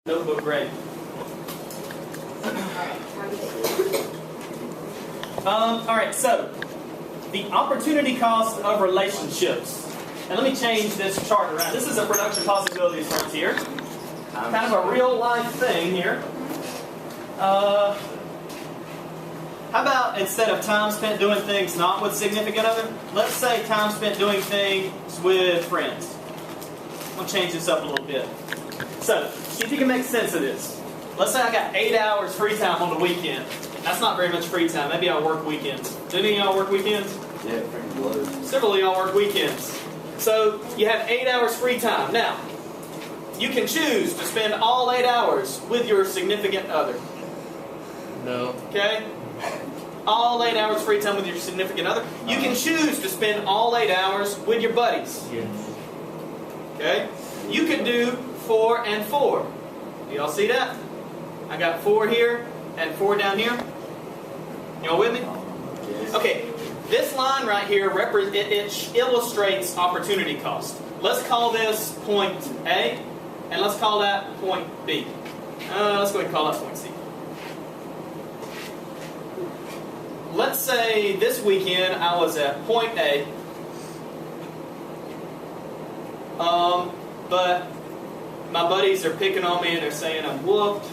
Notebook grade. Alright, so the opportunity cost of relationships. And let me change this chart around. This is a production possibilities frontier. Kind of a real life thing here. How about instead of time spent doing things not with significant other, let's say time spent doing things with friends. I'm going to change this up a little bit. So, see if you can make sense of this. Let's say I got 8 hours free time on the weekend. That's not very much free time. Maybe I'll work weekends. Do any of y'all work weekends? Yeah, pretty low. Several of y'all work weekends. So, you have 8 hours free time. Now, you can choose to spend all 8 hours with your significant other. No. Okay? All 8 hours free time with your significant other. You can choose to spend all 8 hours with your buddies. Yes. Okay? You could do 4 and 4. Do y'all see that? I got 4 here and 4 down here. Y'all with me? Yes. Okay, this line right here it illustrates opportunity cost. Let's call this point A, and let's call that point B. Let's go ahead and call that point C. Let's say this weekend I was at point A, but my buddies are picking on me and they're saying I'm whooped.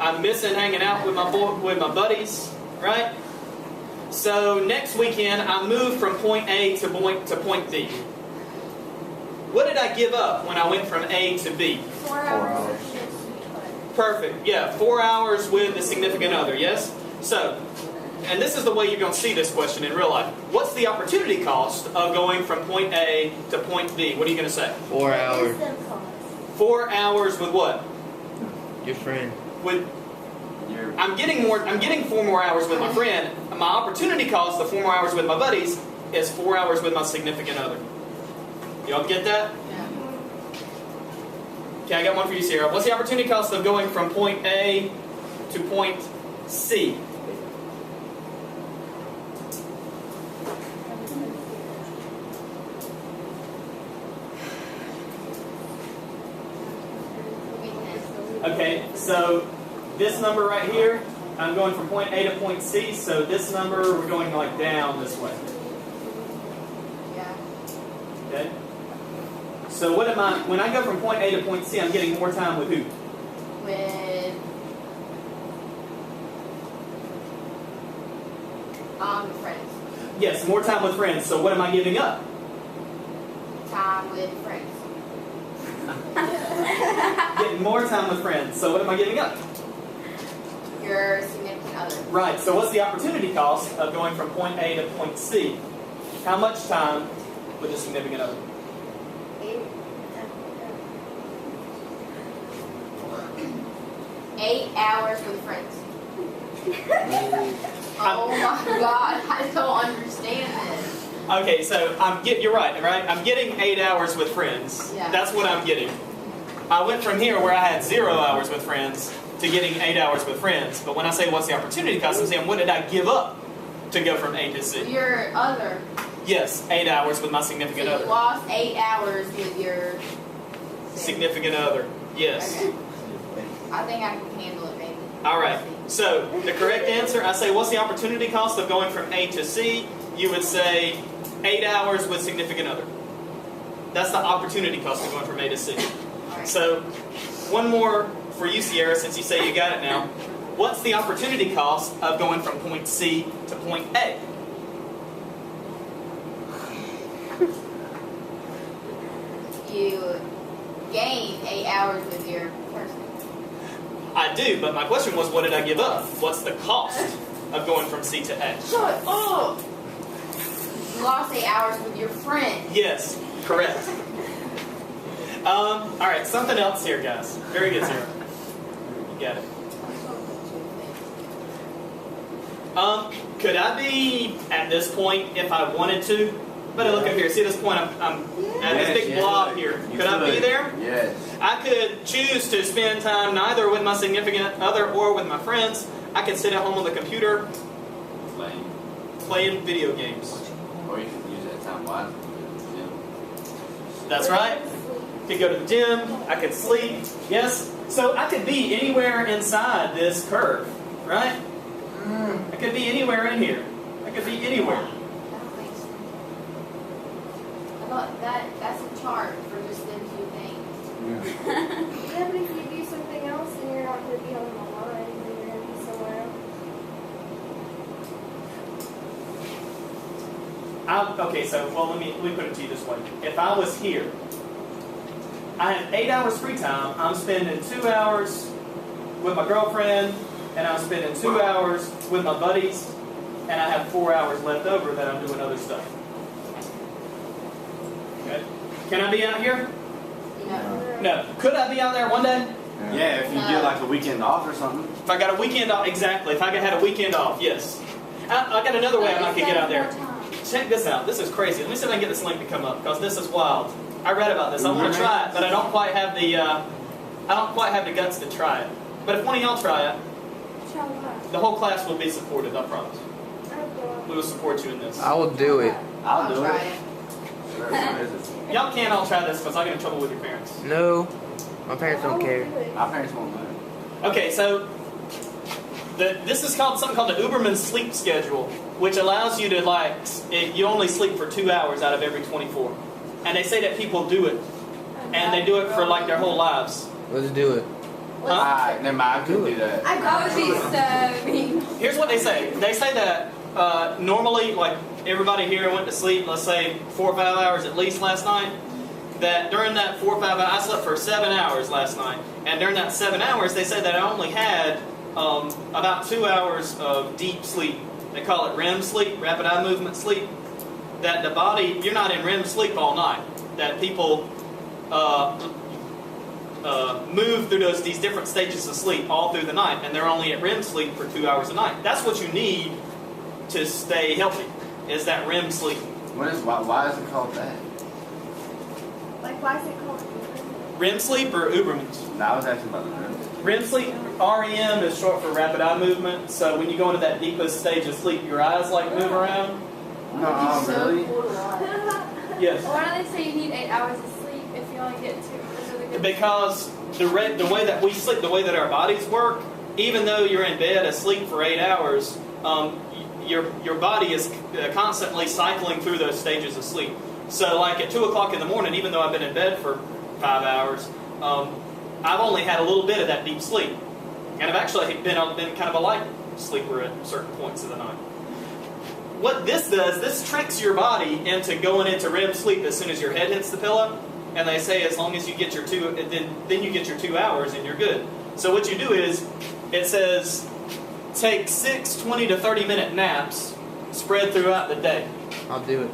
I'm missing hanging out with my buddies, right? So next weekend I moved from point A to point B. What did I give up when I went from A to B? 4 hours. Perfect. Yeah, 4 hours with a significant other, yes? So, and this is the way you're going to see this question in real life. What's the opportunity cost of going from point A to point B? What are you going to say? 4 hours. 4 hours with what? Your friend. With I'm getting 4 more hours with my friend. My opportunity cost of 4 more hours with my buddies is 4 hours with my significant other. Y'all get that? Yeah. Okay, I got one for you, Sierra. What's the opportunity cost of going from point A to point C? Okay, so this number right here, I'm going from point A to point C, so this number, we're going like down this way. Yeah. Okay? So what am I, when I go from point A to point C, I'm getting more time with who? With friends. Yes, more time with friends. So what am I giving up? Time with friends. Getting more time with friends. So what am I giving up? Your significant other. Right, so what's the opportunity cost of going from point A to point C? How much time with a significant other? 8 hours with friends. Oh my God, I don't understand this. Okay, so you're right? I'm getting 8 hours with friends. Yeah. That's what I'm getting. I went from here where I had 0 hours with friends to getting 8 hours with friends. But when I say what's the opportunity cost, I'm saying what did I give up to go from A to C? Your other. Yes, 8 hours with my significant So you other. lost 8 hours with your Significant other. Yes. Okay. I think I can handle it, maybe. All right. So the correct answer, I say, what's the opportunity cost of going from A to C? You would say 8 hours with significant other. That's the opportunity cost of going from A to C. Right. So one more for you, Sierra, since you say you got it now. What's the opportunity cost of going from point C to point A? You gain 8 hours with your person. I do, but my question was, what did I give up? What's the cost of going from C to A? Shut up! You lost 8 hours with your friend. Yes, correct. All right, something else here, guys. Very good, Sarah. You got it. Could I be at this point if I wanted to? But look up here. See this point? I'm at this big blob here. Could I be there? Yes. I could choose to spend time neither with my significant other or with my friends. I could sit at home on the computer playing video games. Or you can use that time wisely. That's right. Could go to the gym. I could sleep. Yes? So I could be anywhere inside this curve, right? I could be anywhere in here. I could be anywhere. That makes sense. I thought that's a chart for just them two things. Yeah, but if you do something else, then you're not going to be on the line, then you're going to be somewhere else. Okay, so let me put it to you this way. If I was here, I have 8 hours free time. I'm spending 2 hours with my girlfriend, and I'm spending 2 hours with my buddies, and I have 4 hours left over that I'm doing other stuff. Okay. Can I be out here? No. No. Could I be out there one day? Yeah, if you get like a weekend off or something. If I got a weekend off, exactly. If I had a weekend off, yes. I got another way I could get out there. Check this out. This is crazy. Let me see if I can get this link to come up, because this is wild. I read about this. I want to try it, but I don't quite have the guts to try it. But if one of y'all try it, Try what? the whole class will be supported. I promise. Oh, We will support you in this. I will do it. I'll do try it. it. Sure, where is it? Y'all can't all try this because I get in trouble with your parents. No, my parents don't care. My parents won't know. Okay, so this is something called the Uberman sleep schedule, which allows you to you only sleep for 2 hours out of every 24. And they say that people do it, and they do it for like their whole lives. Let's do it. Huh? Alright, never mind, I couldn't do that. I would be so mean. Here's what they say. They say that normally, like everybody here went to sleep, let's say 4 or 5 hours at least last night. That during that 4 or 5 hours, I slept for 7 hours last night, and during that 7 hours, they said that I only had about 2 hours of deep sleep. They call it REM sleep, rapid eye movement sleep. That the body, you're not in REM sleep all night. That people move through these different stages of sleep all through the night, and they're only at REM sleep for 2 hours a night. That's what you need to stay healthy, is that REM sleep. Why is it called that? Like, why is it called? REM sleep or Uberman's? No, I was asking about the room. REM sleep, REM is short for rapid eye movement. So when you go into that deepest stage of sleep, your eyes like move around. No, really? Yes. Why do they say you need 8 hours of sleep if you only get 2? Because the way that we sleep, the way that our bodies work, even though you're in bed asleep for 8 hours, your body is constantly cycling through those stages of sleep. So like at 2 o'clock in the morning, even though I've been in bed for 5 hours, I've only had a little bit of that deep sleep. And I've actually been kind of a light sleeper at certain points of the night. What this does, this tricks your body into going into REM sleep as soon as your head hits the pillow. And they say as long as you get your then you get your 2 hours and you're good. So what you do is, it says take 6 20 to 30 minute naps spread throughout the day. I'll do it.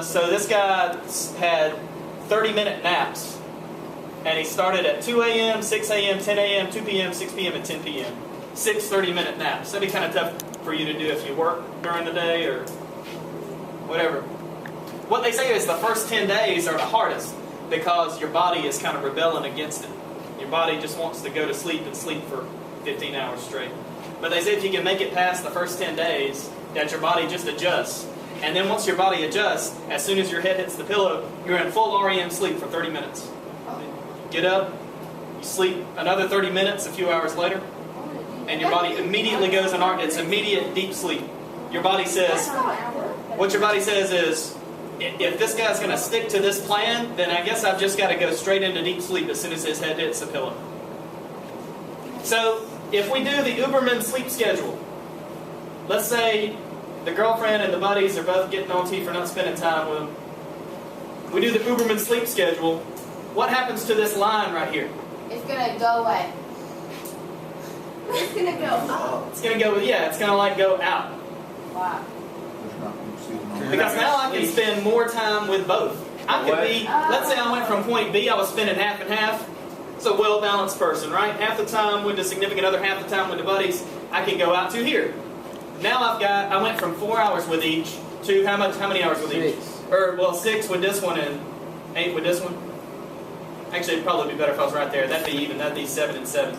So this guy had 30-minute naps, and he started at 2 a.m., 6 a.m., 10 a.m., 2 p.m., 6 p.m., and 10 p.m. 6 30-minute naps. That'd be kind of tough for you to do if you work during the day or whatever. What they say is the first 10 days are the hardest because your body is kind of rebelling against it. Your body just wants to go to sleep and sleep for 15 hours straight. But they say if you can make it past the first 10 days, that your body just adjusts. And then once your body adjusts, as soon as your head hits the pillow, you're in full REM sleep for 30 minutes. Get up, you sleep another 30 minutes a few hours later, and your body immediately goes in it's immediate deep sleep. Your body says, what your body says is, if this guy's going to stick to this plan, then I guess I've just got to go straight into deep sleep as soon as his head hits the pillow. So, if we do the Uberman sleep schedule, let's say the girlfriend and the buddies are both getting on to you for not spending time with them. We do the Uberman sleep schedule. What happens to this line right here? It's gonna go away. It's gonna go up. It's going to go, it's going to like go out. Wow. Because now I can spend more time with both. I could be, let's say I went from point B, I was spending half and half. It's a well-balanced person, right? Half the time with the significant other, half the time with the buddies. I can go out to here. Now I went from 4 hours with each to how many hours with each? 6 with this one and 8 with this one. Actually, it'd probably be better if I was right there. That'd be even. That'd be 7 and 7.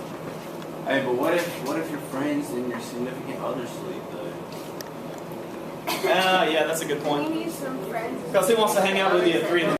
Hey, but what if your friends and your significant other sleep though? Yeah, that's a good We point. need some friends. Because who wants to hang out with you at 3 in the